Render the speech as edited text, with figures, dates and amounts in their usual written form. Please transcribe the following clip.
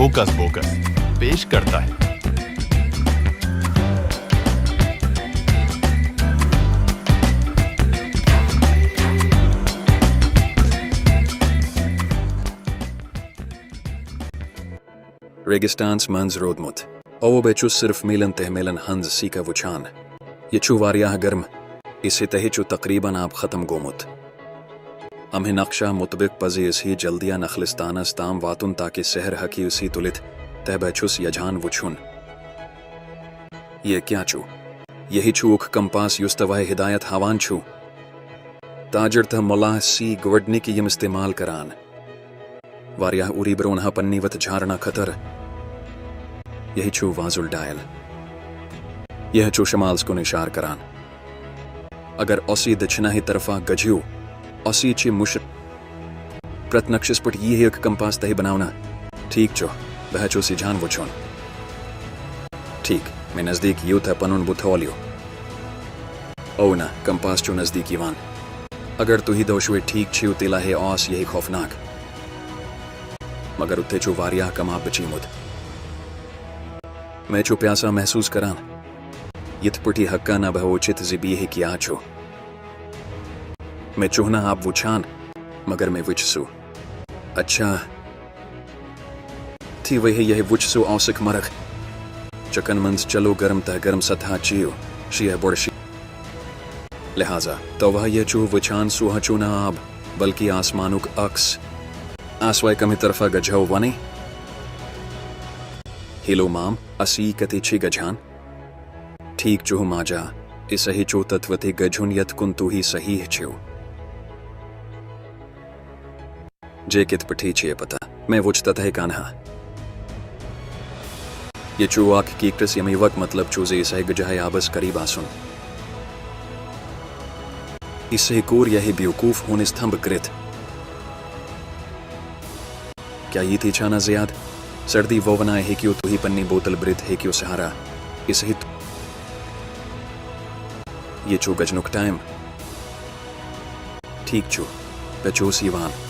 Hocus focus पेश करता है। Registaans mans roodmut. O bechus sirf milan tehmelan hans sika wuchan. Yechu वारियाह गर्म इसे तहिचु तकरीबन आप ख़त्म गोमुत अम्हे नक्शा मुतबिक पजी इसी जल्दिया नखलिस्ताना स्ताम वातुन ताकि सहर हकी उसी तुलित तह बचुस यजान वुछुन ये क्या चू यही चूख कंपास युस्तवाय हिदायत हवान छू ताजर तह मुलाह सी गुवडनी की यम इस्तेमाल करान वारियाह उरी बरोनहा पन्नीवत झारना खतर यही चू वाजुल डायल यह चू शमाल्स को निशार करान अगर औसी दक्षिणा ही तरफा गज्यू औसी ची मुश्र प्रतनक्षस पट ये एक कंपास तही बनावना ठीक चो वह चो सी जान वुछोन ठीक मैं नजदीक यू था पनुन बुथोलियो ओ ना कंपास चो नजदीक यवान अगर तू ही दोशवे ठीक छिउ तिला है औस यही खौफनाक मगर उत्ते चो वारियाह कमा बची मुद मैं चो प्यासा महसूस करान यथपुटी हक्का ना बहुचित जिबी है किया छो मैं चोहना आप वुछान मगर मैं विचसू अच्छा थी वही यह विचसू औसिक मरख चकन मंस चलो गर्म तह गर्म सथा चियो शिया बुड़शी लिहाजा तो वह यह चू विछान सुहा चूना आब बल्कि आसमानुक अक्स आसवाय कमी तरफा गझाओ वने हिलो माम असी कति छी गझान ठीक चुह माजा इस सही चो तत्वते गझुन यत कुंतु ही सही छियो जे कित पठी छिए पता मैं वुच ततः कान्हा ये चुवाक की कृस यमी वक मतलब चूजे सही गजाय आबस करीब आसुन इससे कोर यही बेवकूफ होने स्तंभ कृत क्या ये थी छाना ज़ियाद सर्दी वो बनाए है क्यों तू ही पन्नी बोतल ब्रित है क्यों सहारा इस ही ये चो गजनुक टाइम ठीक चो बचो सीवान